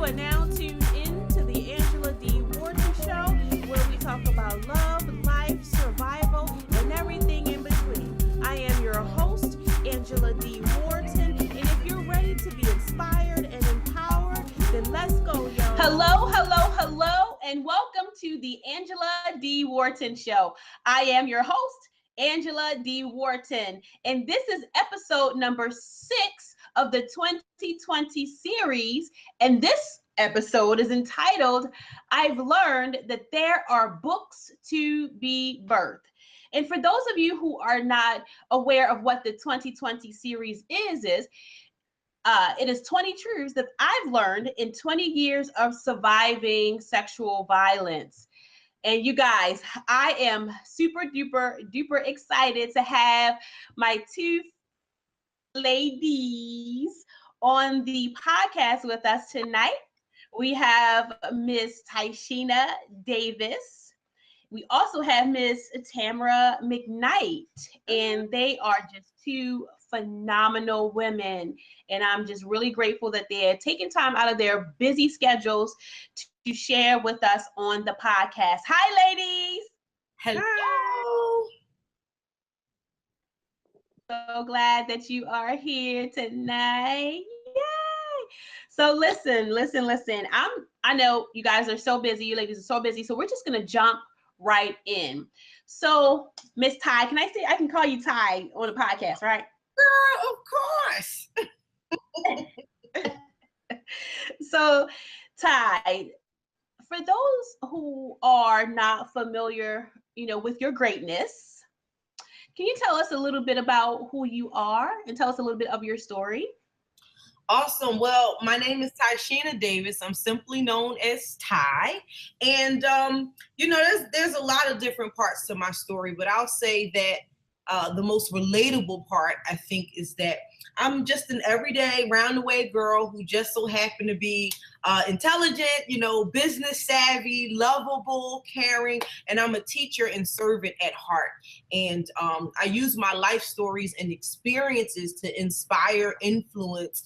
are now tuned in to the Angela D. Wharton Show, where we talk about love, life, survival, and everything in between. I am your host, Angela D. Wharton, and if you're ready to be inspired and empowered, then let's go, y'all. Hello, and welcome to the Angela D. Wharton Show. I am your host, Angela D. Wharton, and this is episode number 6 of the 2020 series, and this episode is entitled, I've Learned That There Are Books to Be Birthed. And for those of you who are not aware of what the 2020 series is it is 20 truths that I've learned in 20 years of surviving sexual violence. And you guys, I am super duper excited to have my two ladies on the podcast with us tonight. We have Miss Tieshena Davis. We also have Miss Tamara McKnight, and they are just two phenomenal women. And I'm just really grateful that they're taking time out of their busy schedules to share with us on the podcast. Hi, ladies. Hello. Hi. So glad that you are here tonight. Yay! So listen. I know you guys are so busy. You ladies are so busy. So we're just gonna jump right in. So Miss Ty, I can call you Ty on the podcast, right? Girl, of course. So Ty, for those who are not familiar, with your greatness, can you tell us a little bit about who you are and tell us a little bit of your story? Awesome. Well, my name is Tieshena Davis. I'm simply known as Ty. And, there's a lot of different parts to my story, but I'll say that the most relatable part, I think, is that I'm just an everyday round-the-way girl who just so happened to be intelligent, business savvy, lovable, caring, and I'm a teacher and servant at heart. And I use my life stories and experiences to inspire, influence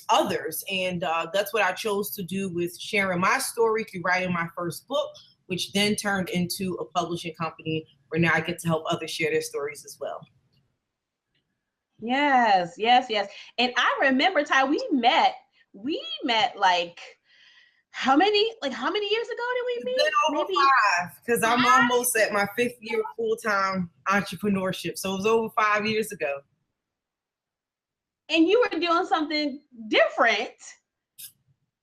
others. And that's what I chose to do with sharing my story through writing my first book, which then turned into a publishing company where now I get to help others share their stories as well. Yes. And I remember, Ty, we met like how many years ago did we meet? It's been over 5, because I'm almost at my 5th year of full-time entrepreneurship. So it was over 5 years ago. And you were doing something different.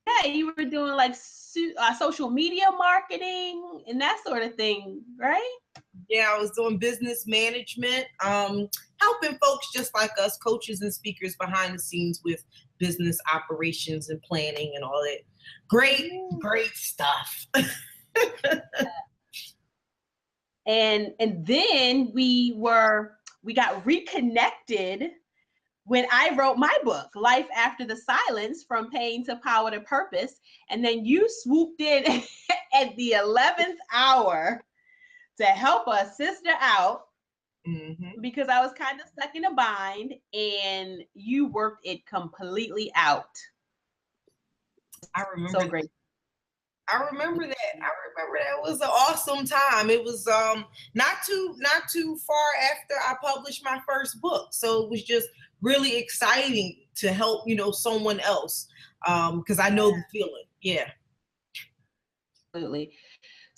Yeah, you were doing like social media marketing and that sort of thing, right? Yeah, I was doing business management, helping folks just like us, coaches and speakers behind the scenes with business operations and planning and all that great stuff. And then we got reconnected when I wrote my book, Life After the Silence, From Pain to Power to Purpose. And then you swooped in at the 11th hour to help a sister out, because I was kind of stuck in a bind, and you worked it completely out. I remember. So great. I remember that. It was an awesome time. It was not too far after I published my first book, so it was just really exciting to help someone else, because I know the feeling. Yeah, absolutely.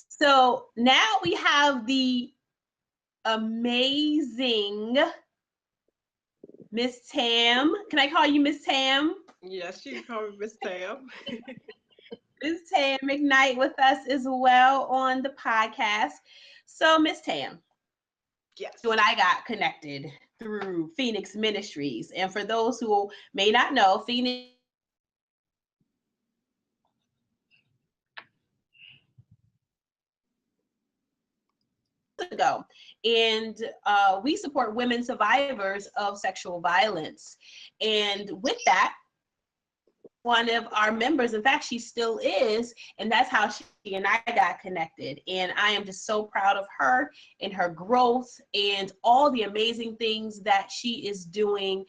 So now we have the amazing Miss Tam. Can I call you Miss Tam? Yes, you can call me Miss Tam. Miss Tam McKnight with us as well on the podcast. So Miss Tam, yes, you and I got connected through Phoenix Ministries. And for those who may not know, Phoenix ago, and we support women survivors of sexual violence. And with that, one of our members, in fact, she still is, and that's how she and I got connected. And I am just so proud of her and her growth and all the amazing things that she is doing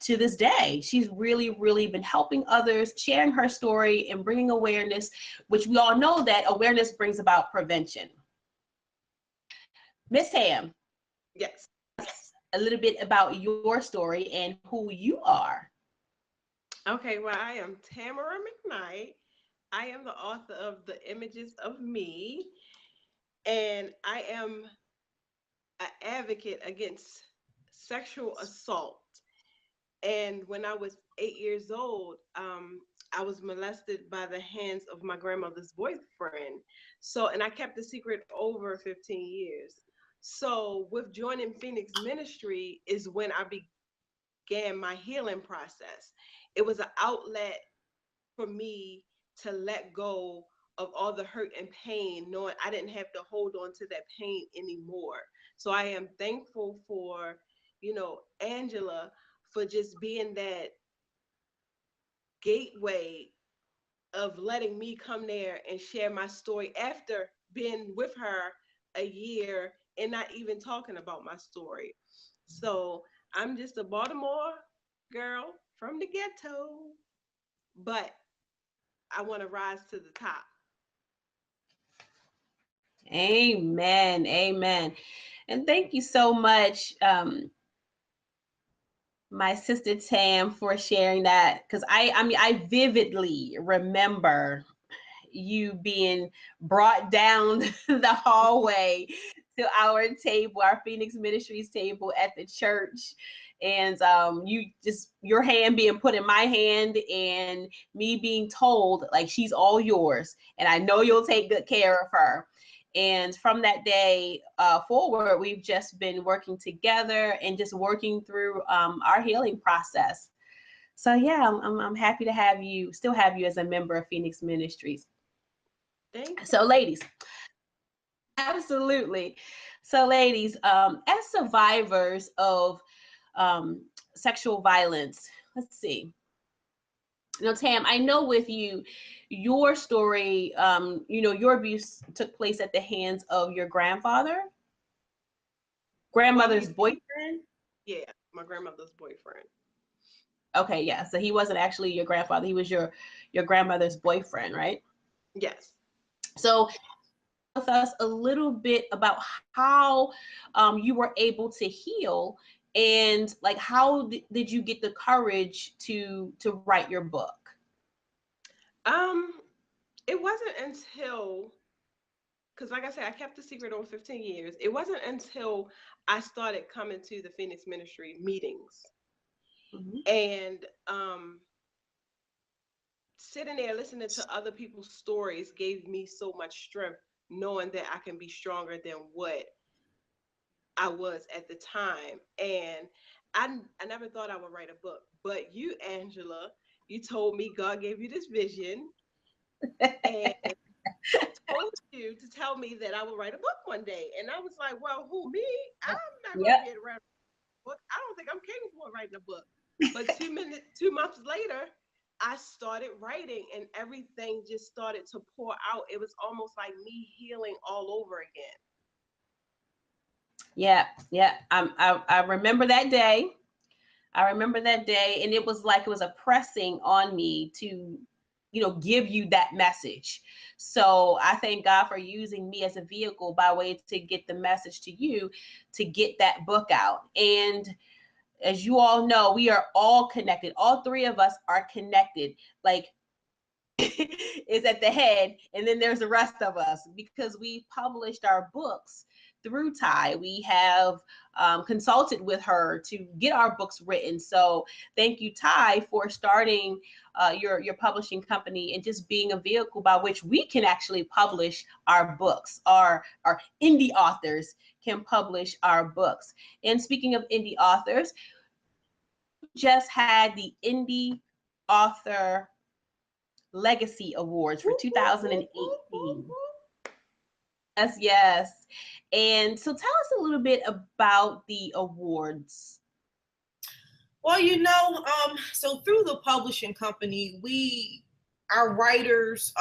to this day. She's really, really been helping others, sharing her story and bringing awareness, which we all know that awareness brings about prevention. Miss Tam, Yes. a little bit about your story and who you are. Okay, well, I am Tamara McKnight. I am the author of The Images of Me, and I am an advocate against sexual assault. And when I was 8 years old, I was molested by the hands of my grandmother's boyfriend. So, and I kept the secret over 15 years. So, with joining Phoenix Ministry is when I began my healing process. It was an outlet for me to let go of all the hurt and pain, knowing I didn't have to hold on to that pain anymore. So I am thankful for, Angela, for just being that gateway of letting me come there and share my story after being with her a year and not even talking about my story. So I'm just a Baltimore girl from the ghetto, but I want to rise to the top. Amen. Amen. And thank you so much, my sister Tam, for sharing that. Because I vividly remember you being brought down the hallway to our table, our Phoenix Ministries table at the church. And you just, your hand being put in my hand and me being told, like, she's all yours. And I know you'll take good care of her. And from that day forward, we've just been working together and just working through our healing process. So yeah, I'm happy to still have you as a member of Phoenix Ministries. Thank you. So ladies, absolutely. So ladies, as survivors of sexual violence, let's see. Tam, I know with you, your story, your abuse took place at the hands of your grandmother's boyfriend. Yeah, my grandmother's boyfriend. Okay, yeah. So he wasn't actually your grandfather. He was your grandmother's boyfriend, right? Yes. So with us a little bit about how you were able to heal, and like how did you get the courage to write your book? Um, it wasn't until, because like I said, I kept the secret over 15 years. It wasn't until I started coming to the Phoenix Ministry meetings Mm-hmm. and sitting there listening to other people's stories gave me so much strength, knowing that I can be stronger than what I was at the time. And I never thought I would write a book, but you, Angela, you told me God gave you this vision and told you to tell me that I would write a book one day. And I was like, well, who, me? I'm not going to be able to write a book. I don't think I'm capable of writing a book. But 2 months later, I started writing and everything just started to pour out. It was almost like me healing all over again. Yeah, yeah. I remember that day. I remember that day, and it was like it was a pressing on me to, give you that message. So I thank God for using me as a vehicle by way to get the message to you, to get that book out. And as you all know, we are all connected. All three of us are connected. Like, is at the head, and then there's the rest of us, because we published our books through Ty. We have consulted with her to get our books written. So thank you, Ty, for starting your publishing company and just being a vehicle by which we can actually publish our books. Our indie authors can publish our books. And speaking of indie authors, just had the Indie Author Legacy Awards for 2018. Yes, yes. And so tell us a little bit about the awards. Well, so through the publishing company, we our writers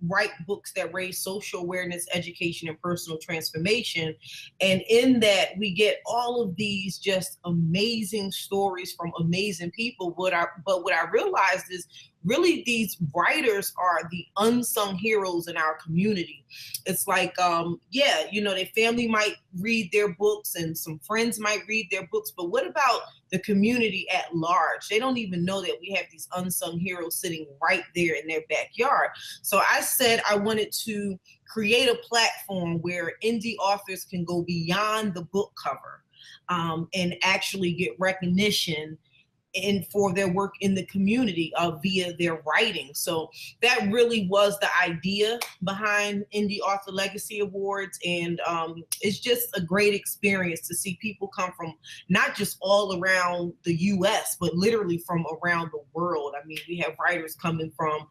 write books that raise social awareness, education, and personal transformation. And in that, we get all of these just amazing stories from amazing people. But what I realized is really these writers are the unsung heroes in our community. It's like, yeah, you know, their family might read their books and some friends might read their books, but what about the community at large? They don't even know that we have these unsung heroes sitting right there in their backyard. So I said I wanted to create a platform where indie authors can go beyond the book cover and actually get recognition and for their work in the community via their writing. So that really was the idea behind Indie Author Legacy Awards. And it's just a great experience to see people come from not just all around the US, but literally from around the world. I mean, we have writers coming from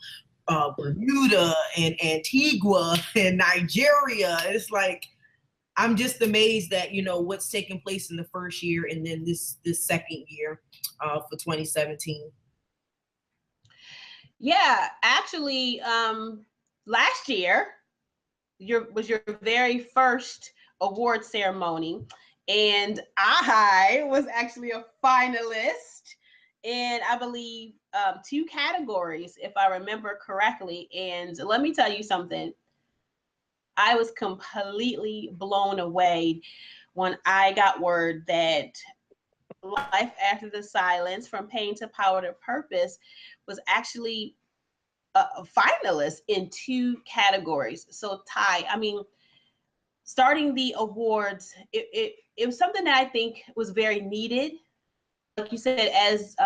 Bermuda and Antigua and Nigeria. It's like, I'm just amazed that, you know, what's taking place in the first year and then this second year for 2017. Yeah, actually, last year was your very first award ceremony, and I was actually a finalist in, I believe, 2 categories, if I remember correctly. And let me tell you something. I was completely blown away when I got word that Life After the Silence, From Pain to Power to Purpose, was actually a finalist in 2 categories. So Ty, I mean, starting the awards, it was something that I think was very needed. Like you said, as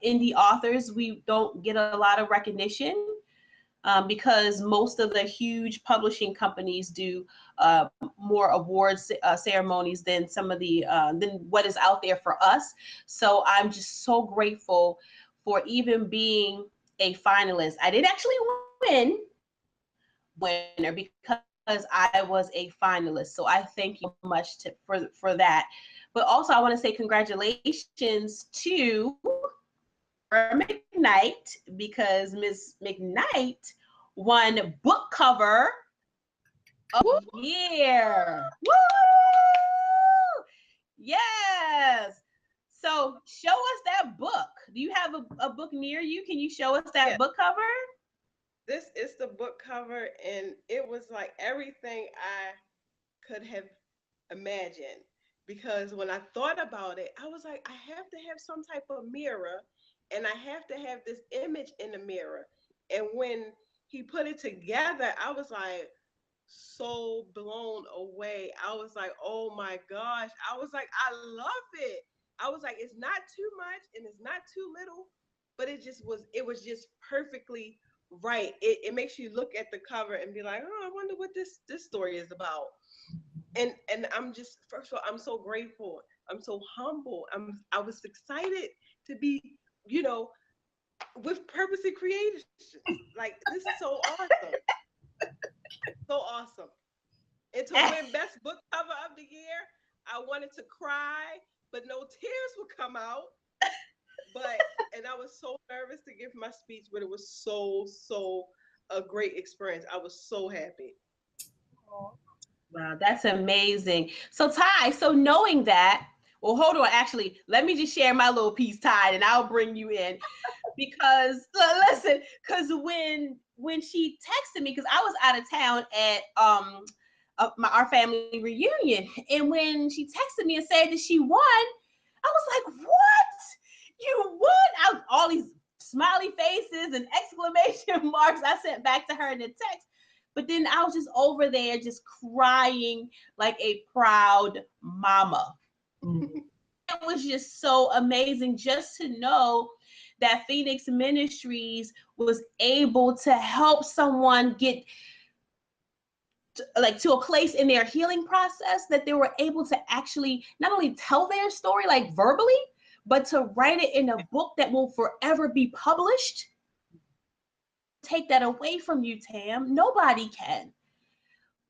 indie authors, we don't get a lot of recognition. Because most of the huge publishing companies do more awards ceremonies than some of the than what is out there for us. So I'm just so grateful for even being a finalist. I didn't actually win winner because I was a finalist. So I thank you much for that. But also I want to say congratulations to McKnight, because Ms. McKnight won book cover of the year. Woo! Yes. So show us that book. Do you have a book near you? Can you show us that book cover? This is the book cover, and it was like everything I could have imagined. Because when I thought about it, I was like, I have to have some type of mirror, and I have to have this image in the mirror. And when he put it together, I was like so blown away. I was like, oh my gosh. I was like, I love it. I was like, it's not too much and it's not too little, but it was just perfectly right. It makes you look at the cover and be like, oh, I wonder what this story is about. And I'm just, first of all, I'm so grateful. I'm so humble. I was excited to be, you know, with Purposely Creations. Like, this is so awesome. So awesome. And to win best book cover of the year, I wanted to cry, but no tears would come out. And I was so nervous to give my speech, but it was so a great experience. I was so happy. Wow, that's amazing. So Ty, so knowing that, well, hold on, actually, let me just share my little piece, Ty, and I'll bring you in. Because listen, because when she texted me, because I was out of town at our family reunion, and when she texted me and said that she won, I was like, what? You won? All these smiley faces and exclamation marks I sent back to her in the text. But then I was just over there just crying like a proud mama. It was just so amazing just to know that Phoenix Ministries was able to help someone get to a place in their healing process that they were able to actually not only tell their story like verbally, but to write it in a book that will forever be published. Take that away from you, Tam. Nobody can.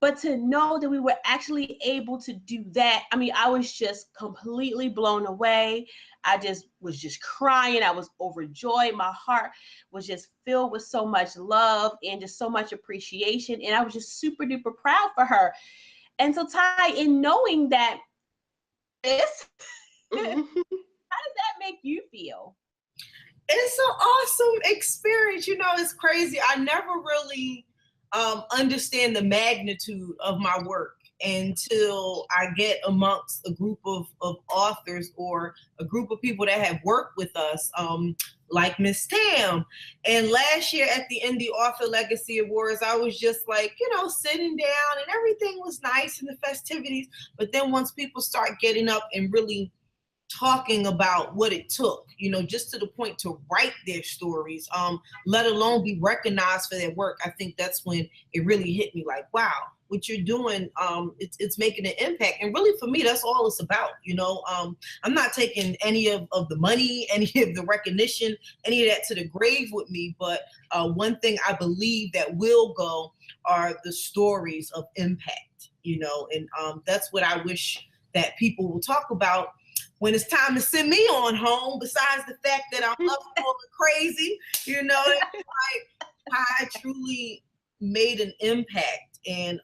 But to know that we were actually able to do that, I mean, I was just completely blown away. I just was just crying. I was overjoyed. My heart was just filled with so much love and just so much appreciation. And I was just super duper proud for her. And so, Ty, in knowing that this, how does that make you feel? It's an awesome experience. You know, it's crazy. I never really understand the magnitude of my work until I get amongst a group of authors or a group of people that have worked with us, like Miss Tam. And last year at the Indie Author Legacy Awards, I was just like, you know, sitting down and everything was nice in the festivities. But then once people start getting up and really talking about what it took, you know, just to the point to write their stories, let alone be recognized for their work. I think that's when it really hit me like, wow, what you're doing, it's making an impact. And really for me, that's all it's about, you know. I'm not taking any of the money, any of the recognition, any of that to the grave with me. But one thing I believe that will go are the stories of impact, you know, and that's what I wish that people will talk about when it's time to send me on home, besides the fact that I'm up all crazy, you know, like I truly made an impact. And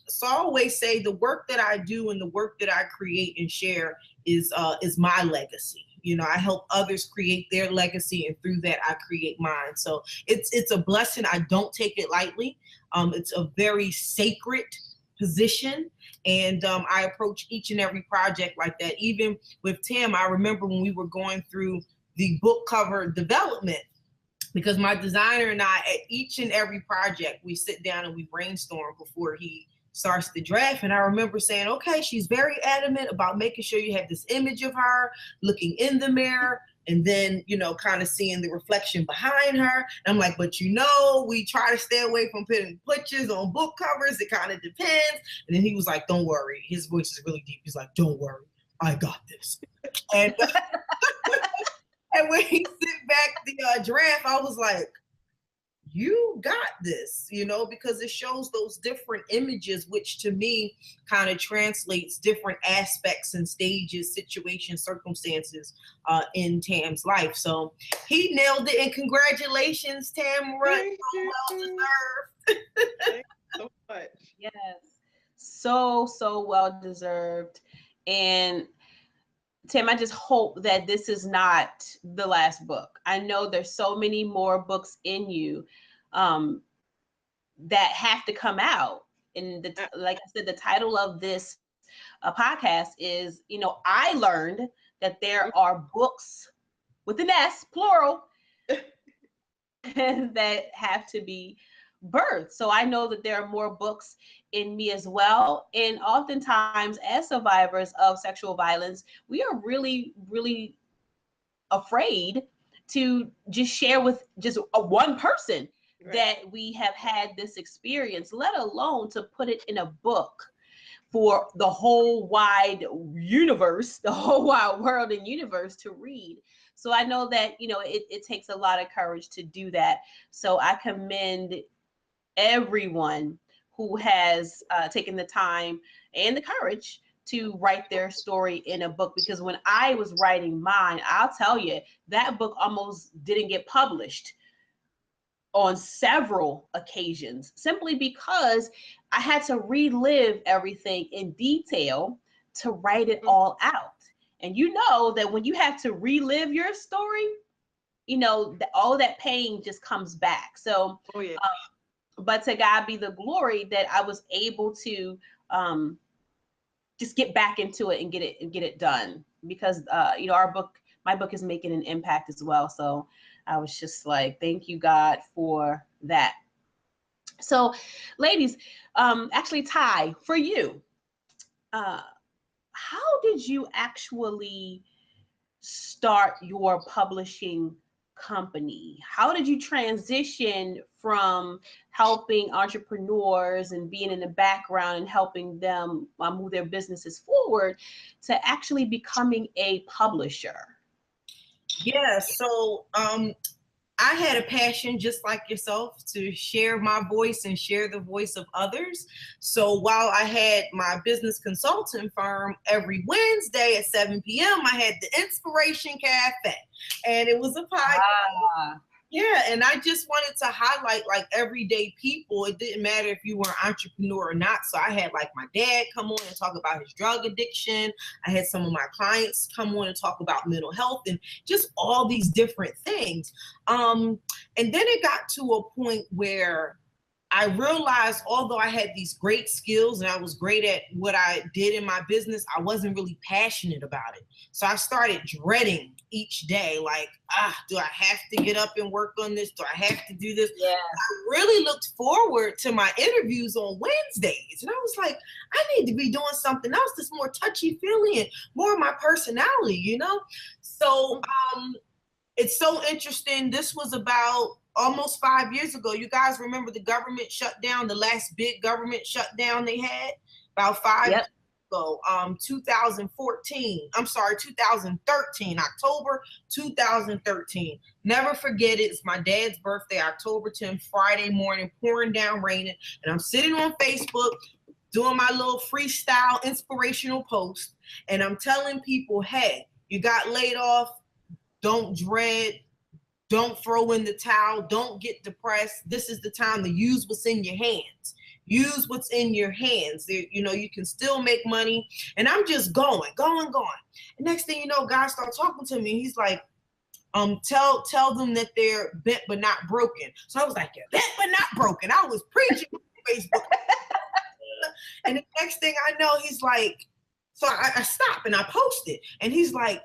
so I always say the work that I do and the work that I create and share is my legacy. You know, I help others create their legacy, and through that I create mine. So it's a blessing. I don't take it lightly. It's a very sacred position. And I approach each and every project like that. Even with Tam, I remember when we were going through the book cover development, because my designer and I, at each and every project, we sit down and we brainstorm before he starts the draft. And I remember saying, okay, she's very adamant about making sure you have this image of her looking in the mirror, and then, you know, kind of seeing the reflection behind her. And I'm like, but you know, we try to stay away from putting pictures on book covers. It kind of depends. And then he was like, don't worry. His voice is really deep. He's like, don't worry, I got this. And, and when he sent back the draft, I was like, you got this, you know, because it shows those different images, which to me kind of translates different aspects and stages, situations, circumstances in Tam's life. So he nailed it, and congratulations, Tamara. Well deserved. Thank you so much. Yes, so well deserved. And Tim, I just hope that this is not the last book. I know there's so many more books in you that have to come out. And like I said, the title of this podcast is, you know, I learned that there are books with an S, plural, that have to be birthed. So I know that there are more books in me as well. And oftentimes, as survivors of sexual violence, we are really, really afraid to just share with just one person that we have had this experience, let alone to put it in a book for the whole wide universe, the whole wide world and universe to read. So I know that, you know, it takes a lot of courage to do that. So I commend everyone who has taken the time and the courage to write their story in a book, because when I was writing mine, I'll tell you, that book almost didn't get published on several occasions, simply because I had to relive everything in detail to write it all out. And you know that when you have to relive your story, you know, all that pain just comes back. So, but to God be the glory that I was able to just get back into it and get it done, because you know, my book is making an impact as well. So I was just like, thank you, God, for that. So, ladies, actually, Ty, for you, how did you actually start your publishing company? How did you transition from helping entrepreneurs and being in the background and helping them move their businesses forward to actually becoming a publisher? Yeah, so I had a passion just like yourself to share my voice and share the voice of others. So while I had my business consulting firm every Wednesday at 7 p.m., I had the Inspiration Cafe, and it was a podcast. Yeah, and I just wanted to highlight like everyday people. It didn't matter if you were an entrepreneur or not. So I had like my dad come on and talk about his drug addiction. I had some of my clients come on and talk about mental health and just all these different things. And then it got to a point where I realized, although I had these great skills and I was great at what I did in my business, I wasn't really passionate about it. So I started dreading each day, like, do I have to get up and work on this? Do I have to do this? Yeah. I really looked forward to my interviews on Wednesdays. And I was like, I need to be doing something else that's more touchy-feely and more of my personality, you know? So it's so interesting. This was about almost 5 years ago. You guys remember the government shutdown, the last big government shutdown they had about 5 years ago, 2013, October 2013. Never forget it. It's my dad's birthday, October 10th, Friday morning, pouring down, raining. And I'm sitting on Facebook doing my little freestyle inspirational post. And I'm telling people, hey, you got laid off. Don't dread. Don't throw in the towel. Don't get depressed. This is the time to use what's in your hands. Use what's in your hands. You know, you can still make money. And I'm just going. And next thing you know, God started talking to me. He's like, tell them that they're bent but not broken. So I was like, yeah, bent but not broken. I was preaching on Facebook. And the next thing I know, he's like, so I stopped and I posted. And he's like,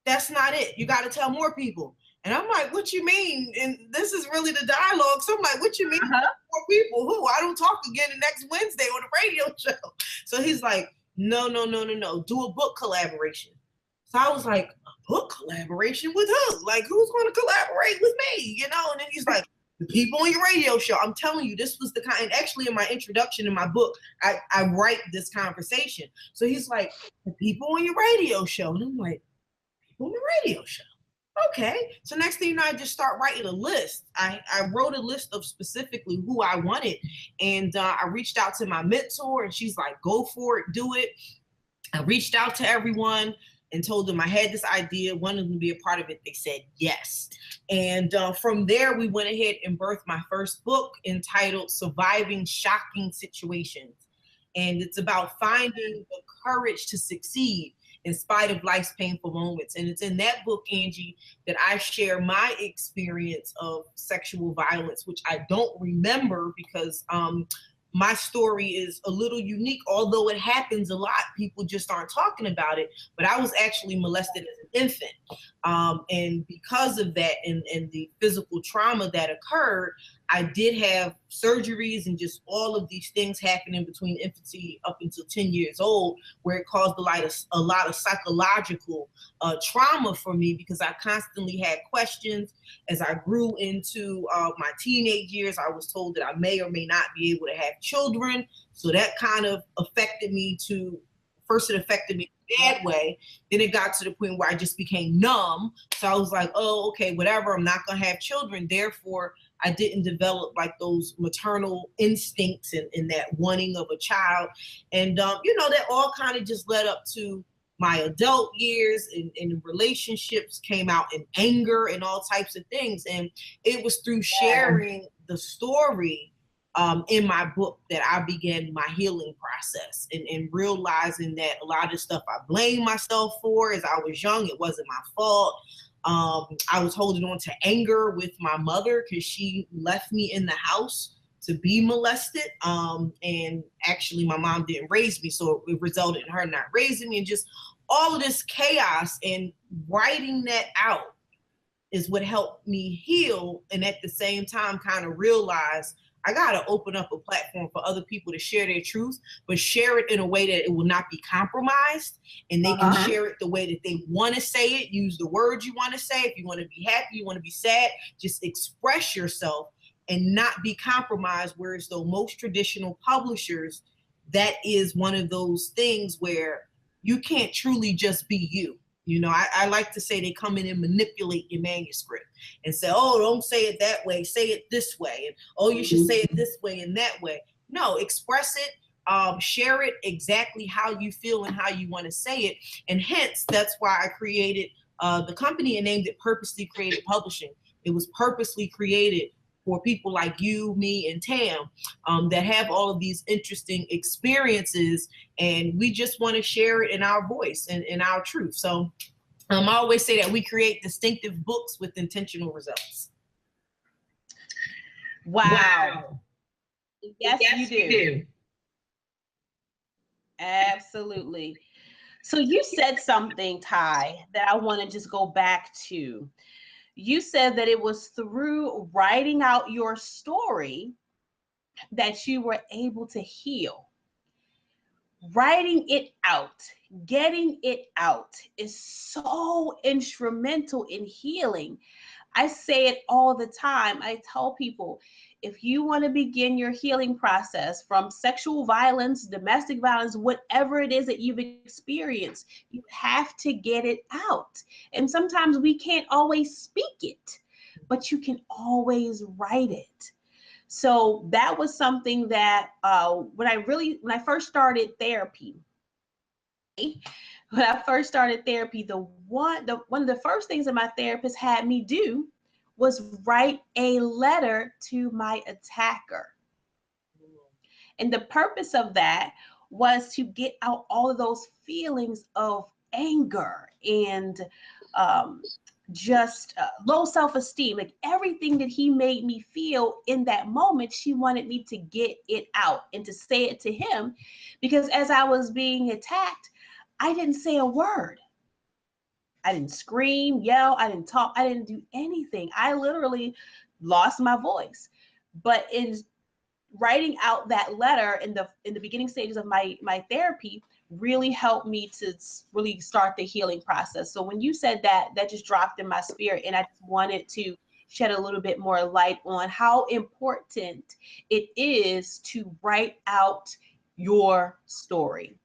that's not it. You got to tell more people. And I'm like, what you mean? And this is really the dialogue. So I'm like, what you mean? More people? Who? I don't talk again the next Wednesday on the radio show. So he's like, no. Do a book collaboration. So I was like, a book collaboration with who? Like, who's going to collaborate with me? You know? And then he's like, the people on your radio show. I'm telling you, this was the kind, and actually in my introduction in my book, I write this conversation. So he's like, the people on your radio show. And I'm like, people on the radio show. Okay. So next thing you know, I just start writing a list. I wrote a list of specifically who I wanted. And I reached out to my mentor and she's like, go for it, do it. I reached out to everyone and told them I had this idea, wanted them to be a part of it. They said yes. And from there, we went ahead and birthed my first book entitled Surviving Shocking Situations. And it's about finding the courage to succeed in spite of life's painful moments. And it's in that book, Angie, that I share my experience of sexual violence, which I don't remember because my story is a little unique, although it happens a lot. People just aren't talking about it. But I was actually molested as an infant. And because of that and the physical trauma that occurred, I did have surgeries and just all of these things happening between infancy up until 10 years old, where it caused a lot of psychological trauma for me because I constantly had questions. As I grew into my teenage years, I was told that I may or may not be able to have children. So that kind of affected me first it affected me in a bad way. Then it got to the point where I just became numb. So I was like, oh, okay, whatever, I'm not gonna have children. Therefore, I didn't develop like those maternal instincts and that wanting of a child. And, that all kind of just led up to my adult years and relationships came out in anger and all types of things. And it was through sharing the story in my book that I began my healing process and realizing that a lot of stuff I blamed myself for as I was young, it wasn't my fault. I was holding on to anger with my mother because she left me in the house to be molested. And actually my mom didn't raise me, so it resulted in her not raising me, and just all of this chaos. And writing that out is what helped me heal, and at the same time kind of realize I got to open up a platform for other people to share their truth, but share it in a way that it will not be compromised, and they can share it the way that they want to say it. Use the words you want to say. If you want to be happy, you want to be sad, just express yourself and not be compromised. Whereas though most traditional publishers, that is one of those things where you can't truly just be you. You know, I like to say they come in and manipulate your manuscript and say, oh, don't say it that way, say it this way. And, oh, you should say it this way and that way. No, express it, share it exactly how you feel and how you want to say it. And hence, that's why I created the company and named it Purposely Created Publishing. It was purposely created for people like you, me, and Tam that have all of these interesting experiences, and we just want to share it in our voice and in our truth. So I always say that we create distinctive books with intentional results. Wow. Yes, you do. Absolutely. So you said something, Ty, that I want to just go back to. You said that it was through writing out your story that you were able to heal. Writing it out, getting it out is so instrumental in healing. I say it all the time. I tell people, if you want to begin your healing process from sexual violence, domestic violence, whatever it is that you've experienced, you have to get it out. And sometimes we can't always speak it, but you can always write it. So that was something that when I first started therapy, one of the first things that my therapist had me do was write a letter to my attacker. And the purpose of that was to get out all of those feelings of anger and just low self-esteem, like everything that he made me feel in that moment. She wanted me to get it out and to say it to him, because as I was being attacked, I didn't say a word. I didn't scream, yell, I didn't talk, I didn't do anything. I literally lost my voice. But in writing out that letter in the beginning stages of my therapy really helped me to really start the healing process. So when you said that, that just dropped in my spirit, and I just wanted to shed a little bit more light on how important it is to write out your story.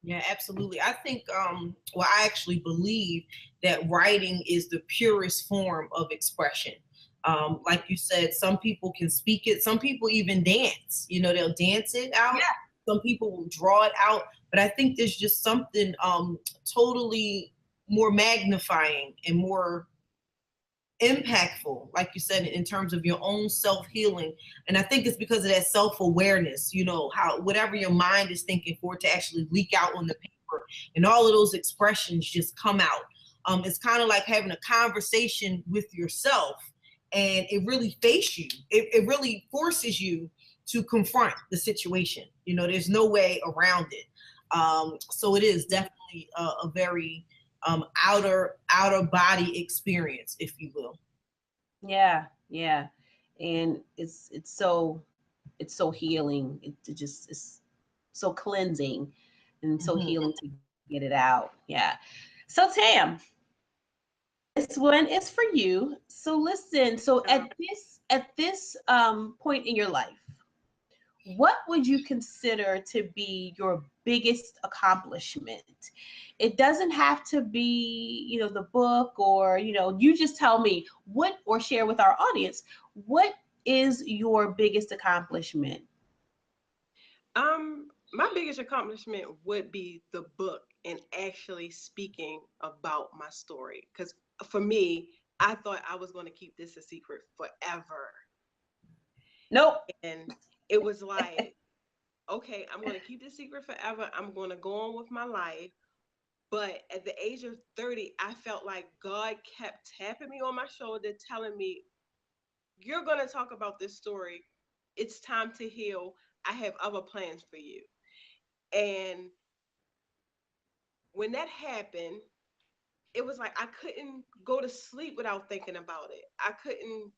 Yeah, absolutely. I think, I actually believe that writing is the purest form of expression. Like you said, some people can speak it. Some people even dance. You know, they'll dance it out. Yeah. Some people will draw it out. But I think there's just something totally more magnifying and more impactful, like you said, in terms of your own self-healing. And I think it's because of that self-awareness, you know, how whatever your mind is thinking, for it to actually leak out on the paper and all of those expressions just come out. It's kind of like having a conversation with yourself, and it really faces you. It really forces you to confront the situation. You know, there's no way around it. So it is definitely a very outer body experience, if you will. Yeah, and it's so healing. It just is so cleansing and so healing to get it out. Yeah. So Tam, this one is for you. So listen. So at this point in your life, what would you consider to be your biggest accomplishment? It doesn't have to be, the book, or, you just tell me what, or share with our audience, what is your biggest accomplishment? My biggest accomplishment would be the book and actually speaking about my story. Because for me, I thought I was going to keep this a secret forever. Nope. And it was like, okay, I'm going to keep this secret forever. I'm going to go on with my life. But at the age of 30, I felt like God kept tapping me on my shoulder, telling me, you're going to talk about this story. It's time to heal. I have other plans for you. And when that happened, it was like I couldn't go to sleep without thinking about it. I couldn't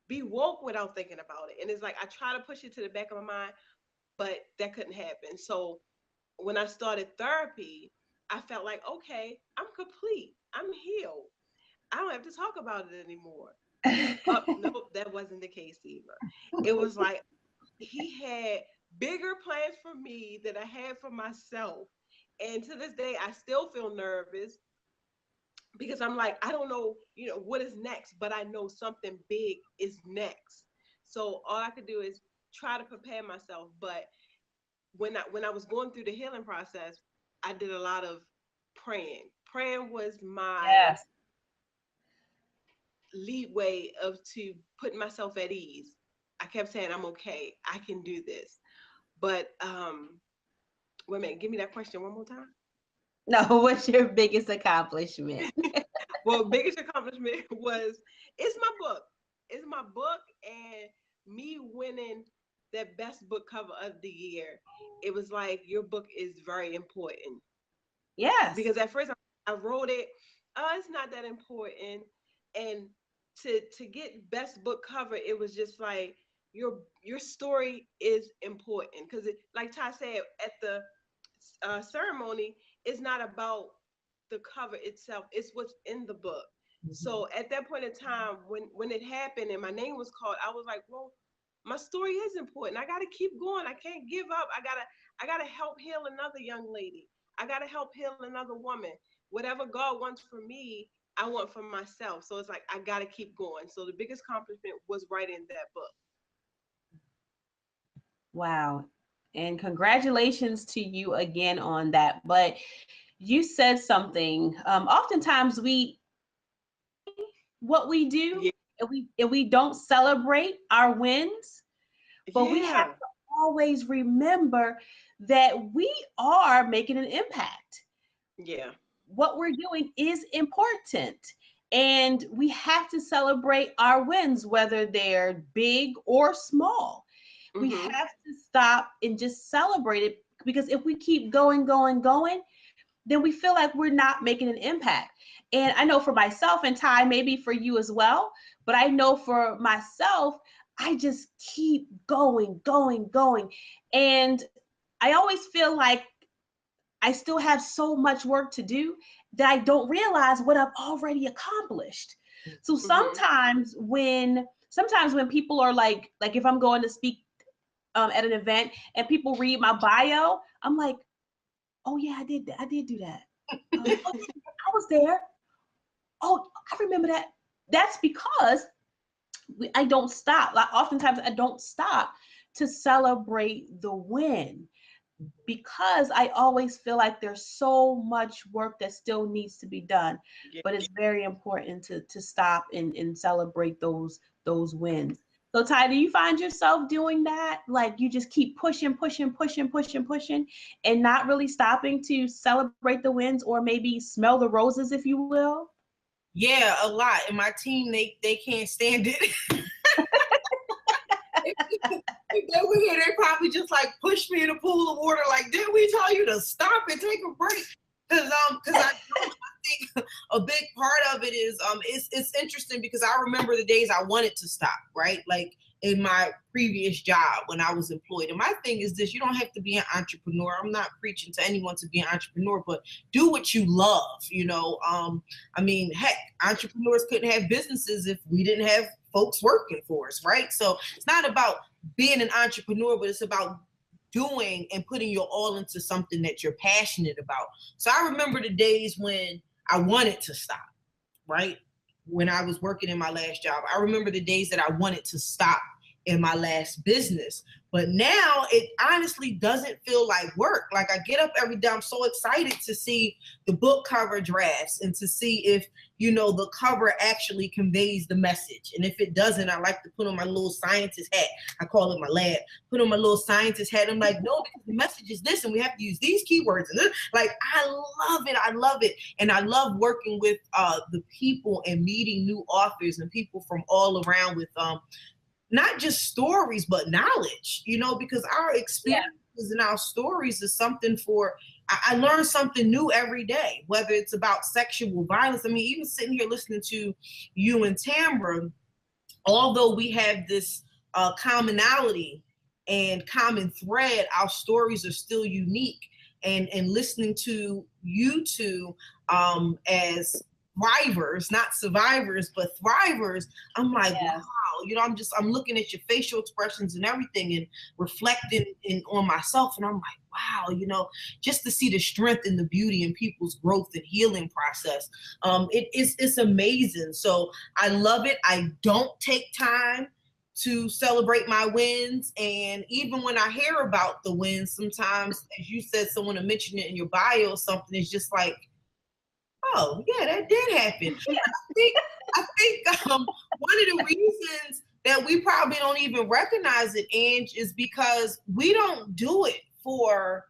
be woke without thinking about it. And it's like I try to push it to the back of my mind, but that couldn't happen. So when I started therapy, I felt like, okay, I'm complete. I'm healed. I don't have to talk about it anymore. Nope, that wasn't the case either. It was like he had bigger plans for me than I had for myself. And to this day, I still feel nervous, because I'm like, I don't know, what is next, but I know something big is next. So all I could do is try to prepare myself. But when I was going through the healing process, I did a lot of praying. Praying was my Yes. leadway of to put myself at ease. I kept saying, I'm okay. I can do this. But wait a minute, give me that question one more time. No, what's your biggest accomplishment? Well, biggest accomplishment was it's my book. It's my book and me winning that best book cover of the year. It was like your book is very important Yes. because at first I wrote it. Oh, it's not that important, and to get best book cover, it was just like your story is important because like Ty said at the ceremony, it's not about the cover itself, it's what's in the book. So at that point in time, when it happened and my name was called, I was like, well, my story is important. I gotta keep going. I can't give up. I gotta help heal another young lady. I gotta help heal another woman. Whatever God wants for me, I want for myself. So it's like I gotta keep going. So the biggest accomplishment was writing that book. Wow. And congratulations to you again on that. But you said something. Oftentimes we what we do Yeah. and we don't celebrate our wins, but we have Yeah. to always remember that we are making an impact. Yeah. What we're doing is important. And we have to celebrate our wins, whether they're big or small. We Mm-hmm. have to stop and just celebrate it, because if we keep going, then we feel like we're not making an impact. And I know for myself, and Ty, maybe for you as well, but I know for myself, I just keep going. And I always feel like I still have so much work to do that I don't realize what I've already accomplished. So Mm-hmm. sometimes when people are like if I'm going to speak at an event and people read my bio, I'm like, oh yeah, I did do that. Oh yeah, I was there. Oh, I remember that. That's because I don't stop. Like oftentimes I don't stop to celebrate the win, because I always feel like there's so much work that still needs to be done. Yeah. But it's very important to stop and celebrate those wins. So Ty, do you find yourself doing that? Like you just keep pushing, and not really stopping to celebrate the wins or maybe smell the roses, if you will? Yeah, a lot. And my team, they can't stand it. If they were here, they probably just like push me in a pool of water. Like, didn't we tell you to stop and take a break? Because I think a big part of it is it's interesting because I remember the days I wanted to stop, right? Like in my previous job when I was employed. And my thing is this: you don't have to be an entrepreneur. I'm not preaching to anyone to be an entrepreneur, but do what you love. I mean, heck, entrepreneurs couldn't have businesses if we didn't have folks working for us, right? So it's not about being an entrepreneur, but it's about doing and putting your all into something that you're passionate about. So I remember the days when I wanted to stop, right? When I was working in my last job, I remember the days that I wanted to stop in my last business. But now it honestly doesn't feel like work. Like I get up every day, I'm so excited to see the book cover drafts and to see if, the cover actually conveys the message. And if it doesn't, I like to put on my little scientist hat. I call it my lab. Put on my little scientist hat. I'm like, no, because the message is this, and we have to use these keywords. And this. Like, I love it. I love it. And I love working with the people and meeting new authors and people from all around with not just stories, but knowledge, because our experiences and our stories is something I learn something new every day, whether it's about sexual violence. I mean, even sitting here listening to you and Tamara, although we have this commonality and common thread, our stories are still unique. And listening to you two as thrivers, not survivors, but thrivers, I'm like, Yes. wow, you know, I'm looking at your facial expressions and everything and reflecting on myself. And I'm like, wow, you know, just to see the strength and the beauty in people's growth and healing process. It's amazing. So I love it. I don't take time to celebrate my wins. And even when I hear about the wins, sometimes, as you said, someone to mention it in your bio or something, it's just like, oh yeah, that did happen. I think one of the reasons that we probably don't even recognize it, Ange, is because we don't do it for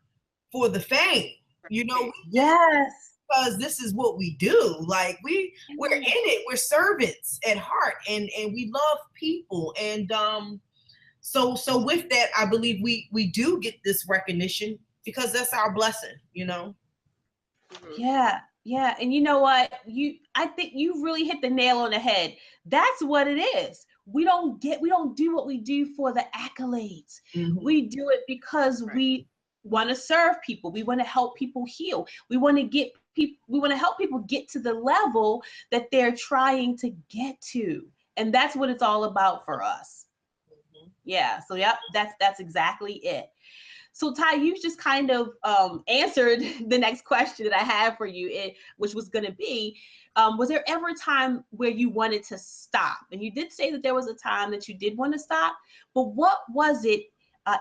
the fame. You know, Yes. because this is what we do. Like we're in it. We're servants at heart, and we love people. And so with that, I believe we do get this recognition because that's our blessing. You know. Yeah. Yeah. And you know what? I think you really hit the nail on the head. That's what it is. We don't do what we do for the accolades. Mhm. We do it because we want to serve people. We want to help people heal. We want to help people get to the level that they're trying to get to. And that's what it's all about for us. Mhm. Yeah. So yep, that's exactly it. So Ty, you just kind of answered the next question that I have for you, which was going to be, was there ever a time where you wanted to stop? And you did say that there was a time that you did want to stop, but what was it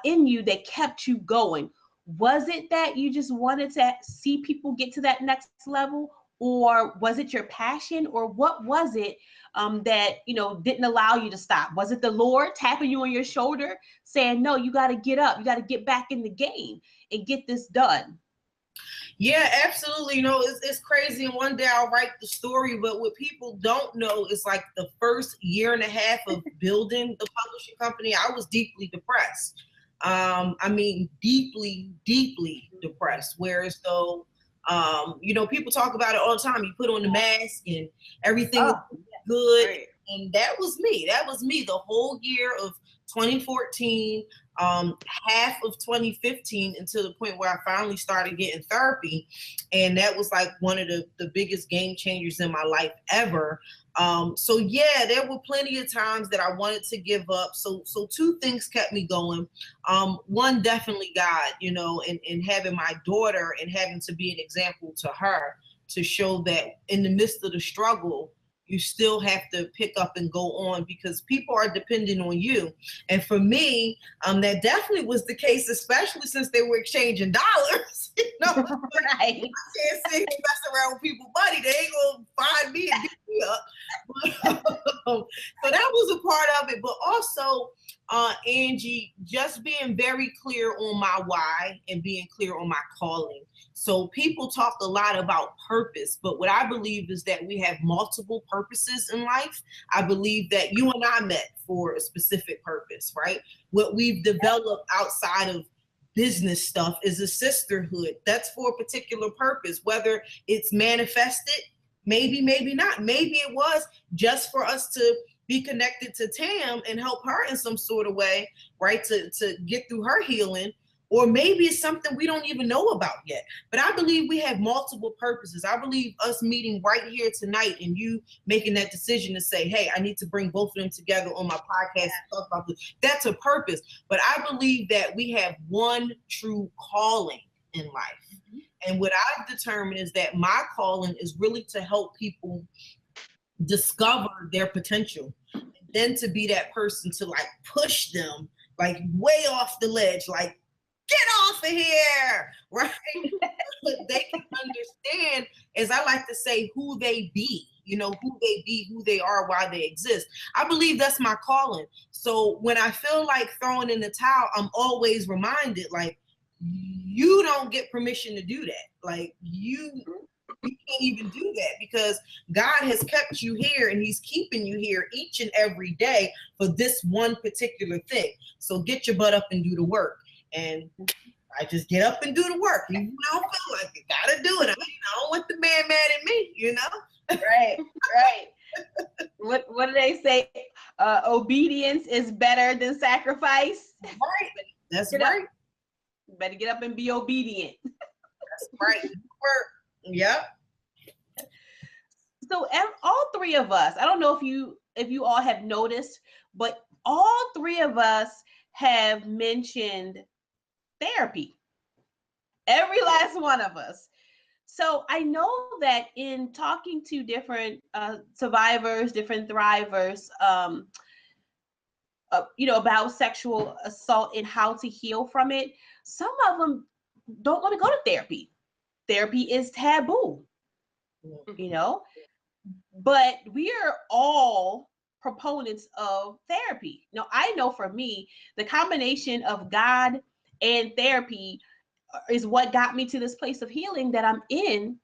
in you that kept you going? Was it that you just wanted to see people get to that next level? Or was it your passion? Or what was it that, you know, didn't allow you to stop? Was it the Lord tapping you on your shoulder saying, no, you got to get up, you got to get back in the game and get this done? Yeah, absolutely. You know, it's crazy. And one day I'll write the story, but what people don't know is like the first year and a half of building the publishing company, I was deeply depressed. I mean, deeply, deeply depressed. Whereas though, you know, people talk about it all the time. You put on the mask and everything is good. Right. And that was me. That was me the whole year of 2014, half of 2015, until the point where I finally started getting therapy. And that was like one of the biggest game changers in my life ever. So yeah, there were plenty of times that I wanted to give up. So two things kept me going. One, definitely God, you know, and having my daughter and having to be an example to her to show that in the midst of the struggle, you still have to pick up and go on because people are dependent on you. And for me, that definitely was the case, especially since they were exchanging dollars. You know, Right. I can't sit and mess around with people's money. They ain't gonna find me and beat me up. So that was a part of it. But also, Angie, just being very clear on my why and being clear on my calling. So people talk a lot about purpose, but what I believe is that we have multiple purposes in life. I believe that you and I met for a specific purpose, right? What we've developed outside of business stuff is a sisterhood. That's for a particular purpose, whether it's manifested, maybe not. Maybe it was just for us to be connected to Tam and help her in some sort of way, right? To get through her healing. Or maybe it's something we don't even know about yet. But I believe we have multiple purposes. I believe us meeting right here tonight and you making that decision to say, hey, I need to bring both of them together on my podcast and talk about this. That's a purpose. But I believe that we have one true calling in life. Mm-hmm. And what I've determined is that my calling is really to help people discover their potential. And then to be that person to like push them like way off the ledge, like, get off of here, right? They can understand, as I like to say, who they be, you know, who they be, who they are, why they exist. I believe that's my calling. So when I feel like throwing in the towel, I'm always reminded, like, you don't get permission to do that. Like, you can't even do that because God has kept you here and he's keeping you here each and every day for this one particular thing. So get your butt up and do the work. And I just get up and do the work. Even when I don't feel like it, gotta do it. I don't want the man mad at me, you know? Right. What do they say? Obedience is better than sacrifice. Right. That's right. You better get up and be obedient. That's right. Work. Yep. So all three of us, I don't know if you all have noticed, but all three of us have mentioned therapy. Every last one of us. So I know that in talking to different survivors, different thrivers, about sexual assault and how to heal from it, some of them don't want to go to therapy. Therapy is taboo, you know, but we are all proponents of therapy. Now, I know for me, the combination of God and therapy is what got me to this place of healing that I'm in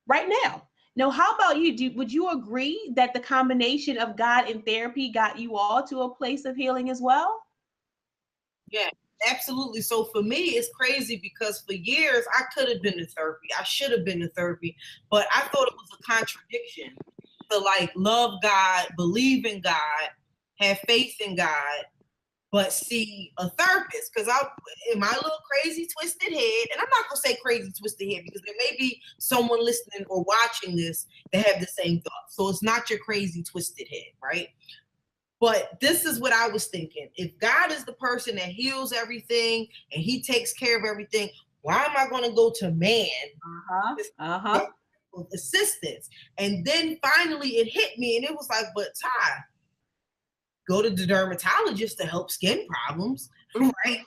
right now. Now, how about you? Would you agree that the combination of God and therapy got you all to a place of healing as well? Yeah, absolutely. So for me, it's crazy because for years I could have been to therapy. I should have been to therapy, but I thought it was a contradiction to like love God, believe in God, have faith in God, but see a therapist. Because I, in my little crazy twisted head, and I'm not gonna say crazy twisted head because there may be someone listening or watching this that have the same thoughts. So it's not your crazy twisted head, right? But this is what I was thinking. If God is the person that heals everything and he takes care of everything, why am I going to go to man with assistance? And then finally it hit me and it was like, but Ty, go to the dermatologist to help skin problems, right?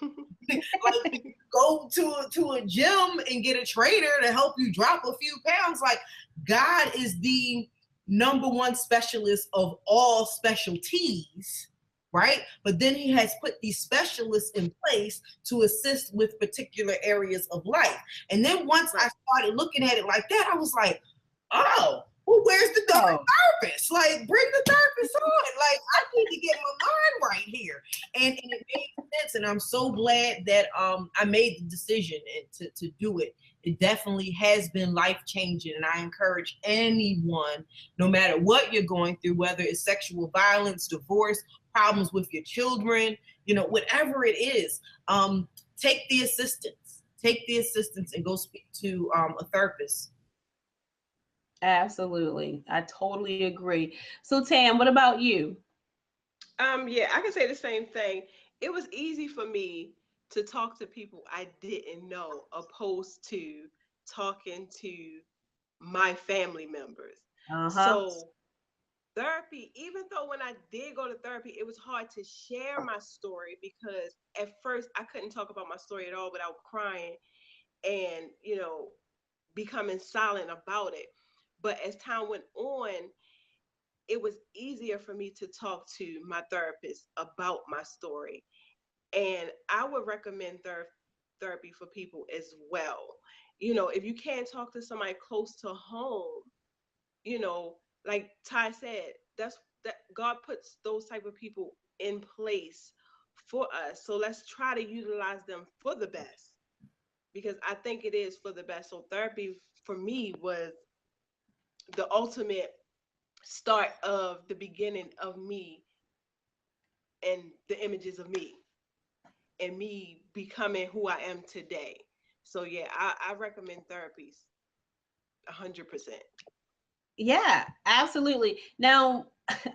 Like go to a gym and get a trainer to help you drop a few pounds. Like God is the number one specialist of all specialties, right? But then he has put these specialists in place to assist with particular areas of life. And then once I started looking at it like that, I was like, oh, well, where's the therapist? Like, bring the therapist on. Like, I need to get my mind right here. And it made sense. And I'm so glad that I made the decision to do it. It definitely has been life-changing. And I encourage anyone, no matter what you're going through, whether it's sexual violence, divorce, problems with your children, whatever it is, take the assistance. Take the assistance and go speak to a therapist. Absolutely. I totally agree. So Tam, what about you? Yeah, I can say the same thing. It was easy for me to talk to people I didn't know, opposed to talking to my family members. So therapy, even though when I did go to therapy, it was hard to share my story because at first I couldn't talk about my story at all without crying and, becoming silent about it. But as time went on, it was easier for me to talk to my therapist about my story. And I would recommend therapy for people as well. If you can't talk to somebody close to home, like Ty said, that God puts those type of people in place for us. So let's try to utilize them for the best because I think it is for the best. So therapy for me was the ultimate start of the beginning of me and the images of me and me becoming who I am today. So yeah, I recommend therapies 100%. Yeah, absolutely. Now,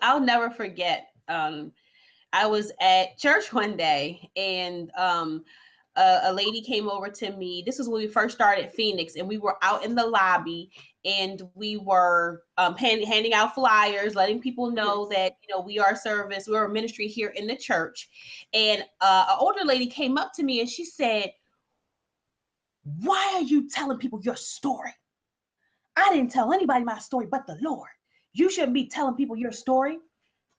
I'll never forget. I was at church one day, and a lady came over to me. This was when we first started Phoenix, and we were out in the lobby, and we were handing out flyers, letting people know that we are a service, we're a ministry here in the church. And an older lady came up to me, and she said, "Why are you telling people your story? I didn't tell anybody my story but the Lord. You shouldn't be telling people your story."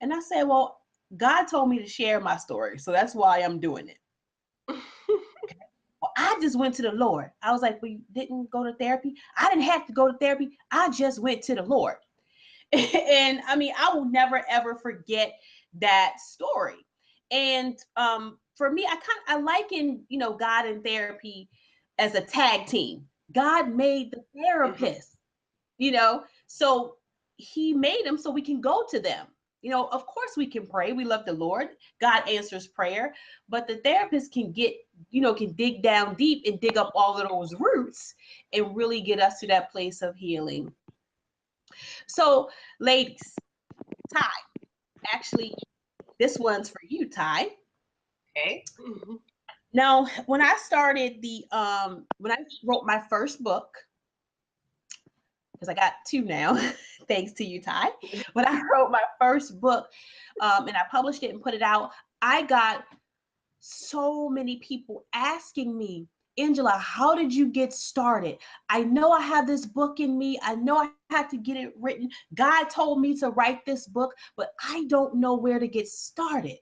And I said, "Well, God told me to share my story, so that's why I'm doing it." Well, I just went to the Lord. I was like, "Well, you didn't go to therapy?" "I didn't have to go to therapy. I just went to the Lord." And I mean, I will never ever forget that story. And for me, I liken, God and therapy as a tag team. God made the therapist, so he made them so we can go to them. Of course we can pray. We love the Lord. God answers prayer, but the therapist can can dig down deep and dig up all of those roots and really get us to that place of healing. So, ladies, Ty, actually, this one's for you, Ty. Okay. Now, when I started when I wrote my first book, because I got two now, thanks to you, Ty. When I wrote my first book, and I published it and put it out, I got so many people asking me, Angela, how did you get started? I know I have this book in me. I know I had to get it written. God told me to write this book, but I don't know where to get started.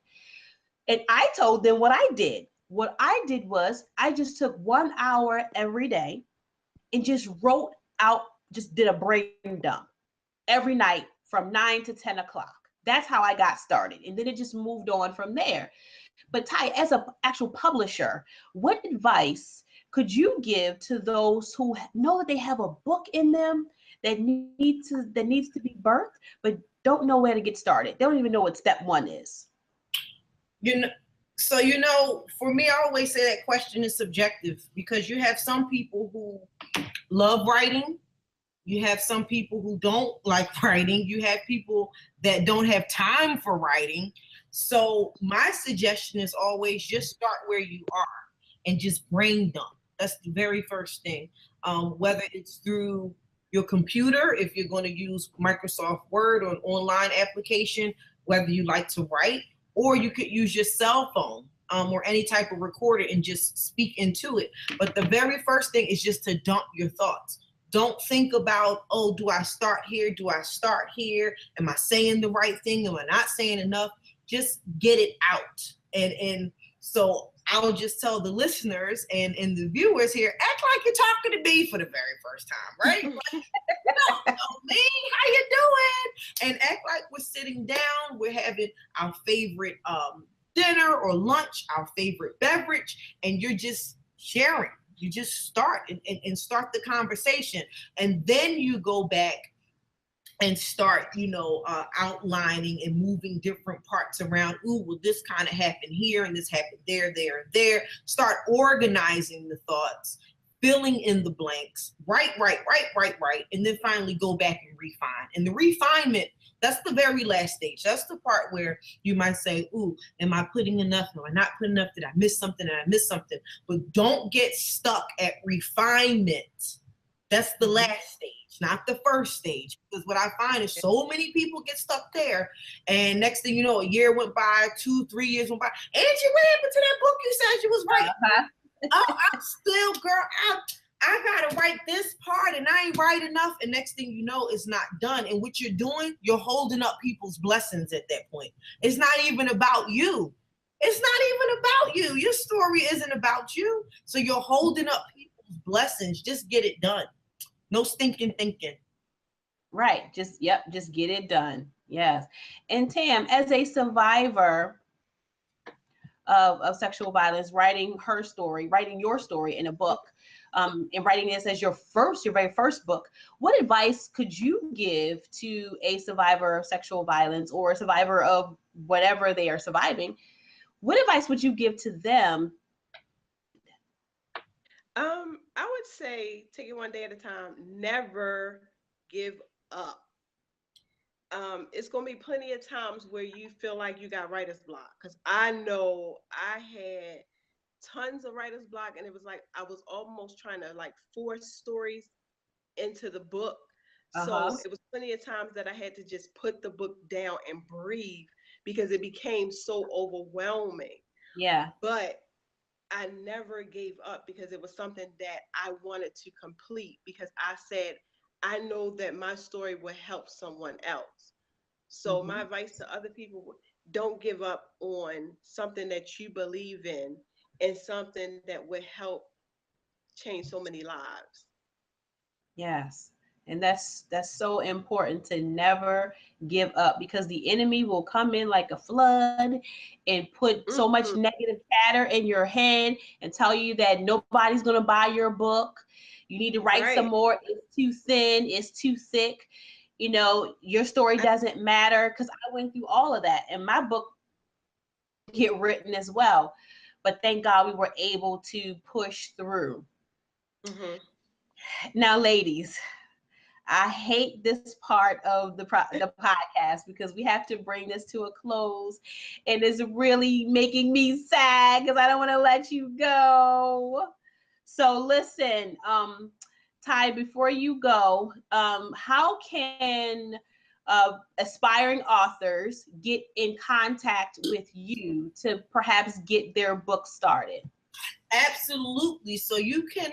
And I told them what I did. What I did was I just took 1 hour every day and just wrote out, just did a brain dump every night from 9 to 10 o'clock. That's how I got started. And then it just moved on from there. But Ty, as an actual publisher, what advice could you give to those who know that they have a book in them that needs to be birthed, but don't know where to get started? They don't even know what step one is. For me, I always say that question is subjective, because you have some people who love writing. You have some people who don't like writing. You have people that don't have time for writing. So my suggestion is always just start where you are and just brain dump. That's the very first thing. Whether it's through your computer, if you're going to use Microsoft Word or an online application, whether you like to write, or you could use your cell phone or any type of recorder and just speak into it. But the very first thing is just to dump your thoughts. Don't think about, oh, do I start here? Do I start here? Am I saying the right thing? Am I not saying enough? Just get it out. And so I'll just tell the listeners and the viewers here, act like you're talking to me for the very first time, right? Me, how you doing? And act like we're sitting down, we're having our favorite dinner or lunch, our favorite beverage, and you're just sharing. You just start and start the conversation. And then you go back and start, outlining and moving different parts around. Ooh, well, this kind of happened here and this happened there, there, and there. Start organizing the thoughts, filling in the blanks, write, and then finally go back and refine. And the refinement, that's the very last stage. That's the part where you might say, ooh, am I putting enough? No, I'm not putting enough. Did I miss something? But don't get stuck at refinement. That's the last stage, not the first stage. Because what I find is so many people get stuck there. And next thing you know, a year went by, 2-3 years went by. Angie, what happened to that book you said you was writing? I'm still, girl, I gotta write this part and I ain't write enough. And next thing you know, it's not done. And what you're doing, you're holding up people's blessings at that point. It's not even about you. It's not even about you. Your story isn't about you. So you're holding up people's blessings. Just get it done. No stinking thinking. Right. Just get it done. Yes. And Tam, as a survivor of sexual violence, writing your story in a book, and writing this as your very first book, what advice could you give to a survivor of sexual violence or a survivor of whatever they are surviving? What advice would you give to them? I would say take it one day at a time. Never give up. It's gonna be plenty of times where you feel like you got writer's block. Because I know I had tons of writer's block, and it was like I was almost trying to force stories into the book. So it was plenty of times that I had to just put the book down and breathe because it became so overwhelming. Yeah. But I never gave up because it was something that I wanted to complete, because I said, I know that my story will help someone else. So my advice to other people, don't give up on something that you believe in and something that would help change so many lives. Yes. And that's so important, to never give up, because the enemy will come in like a flood and put so much negative chatter in your head and tell you that nobody's going to buy your book. You need to write some more. It's too thin. It's too thick. Your story doesn't matter, because I went through all of that, and my book get written as well. But thank God we were able to push through. Now, ladies, I hate this part of the podcast because we have to bring this to a close, and it's really making me sad because I don't want to let you go. So listen, Ty, before you go, how can aspiring authors get in contact with you to perhaps get their book started? Absolutely. So you can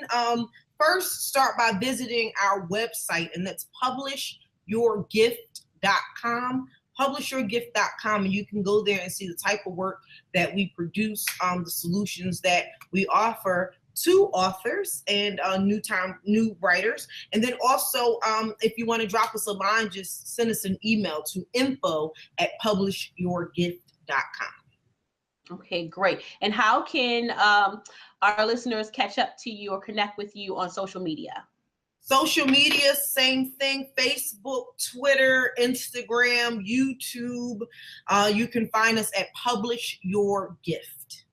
first start by visiting our website, and that's publishyourgift.com. Publishyourgift.com, and you can go there and see the type of work that we produce, the solutions that we offer to authors and new writers. And then also, if you want to drop us a line, just send us an email to info@publishyourgift.com. Okay, great. And how can our listeners catch up to you or connect with you on social media? Social media, same thing: Facebook, Twitter, Instagram, YouTube. You can find us at Publish Your Gift.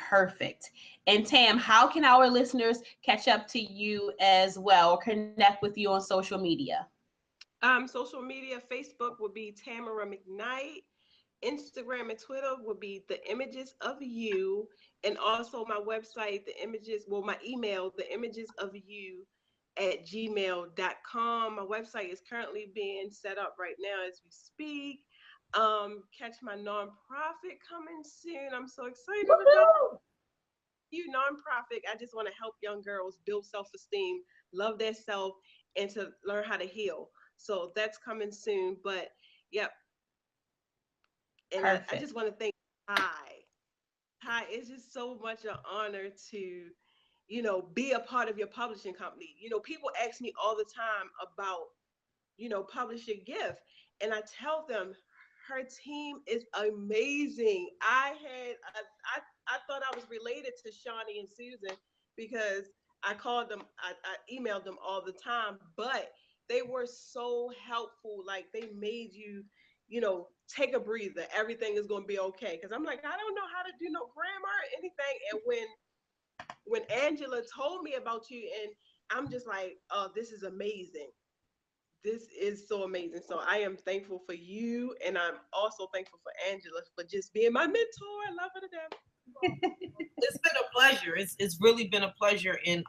Perfect. And Tam, how can our listeners catch up to you as well or connect with you on social media? Social media, Facebook would be Tamara McKnight. Instagram and Twitter would be The Images of You. And also my website, my email, theimagesofyou@gmail.com. My website is currently being set up right now as we speak. Catch my nonprofit coming soon. I'm so excited about you nonprofit. I just want to help young girls build self-esteem, love their self, and to learn how to heal. So that's coming soon. But yep. And I just want to thank Ty. It's just so much an honor to, be a part of your publishing company. People ask me all the time about, Publish Your Gift. And I tell them her team is amazing. I thought I was related to Shawnee and Susan because I called them, I emailed them all the time, but they were so helpful. Like they made you, take a breather. Everything is going to be okay. Because I'm like, I don't know how to do no grammar or anything. And when Angela told me about you, and I'm just like, oh, this is amazing. This is so amazing. So I am thankful for you. And I'm also thankful for Angela for just being my mentor. I love her to death. It's been a pleasure. It's really been a pleasure. And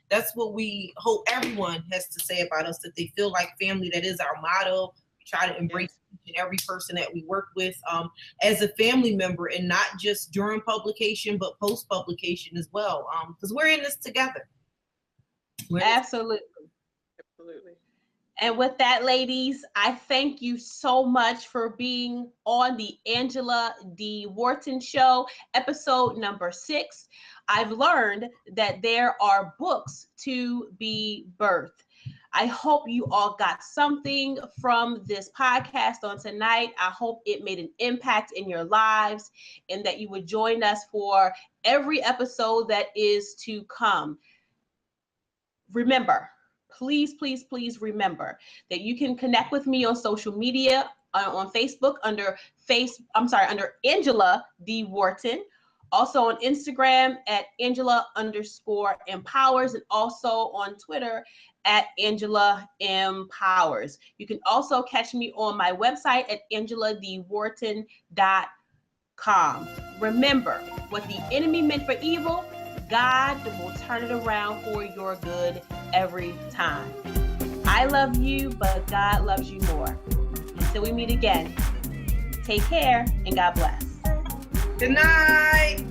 that's what we hope everyone has to say about us, that they feel like family. That is our motto. We try to embrace each and every person that we work with as a family member, and not just during publication, but post-publication as well. Because we're in this together. Absolutely. Absolutely. And with that, ladies, I thank you so much for being on the Angela D. Wharton Show, episode number 6. I've learned that there are books to be birthed. I hope you all got something from this podcast on tonight. I hope it made an impact in your lives, and that you would join us for every episode that is to come. Remember, please remember that you can connect with me on social media, on Facebook under Angela D. Wharton. Also on Instagram at Angela_empowers, and also on Twitter at Angela Empowers. You can also catch me on my website at AngelaDWharton.com. Remember, what the enemy meant for evil, God will turn it around for your good every time. I love you, but God loves you more. Until we meet again, take care and God bless. Good night.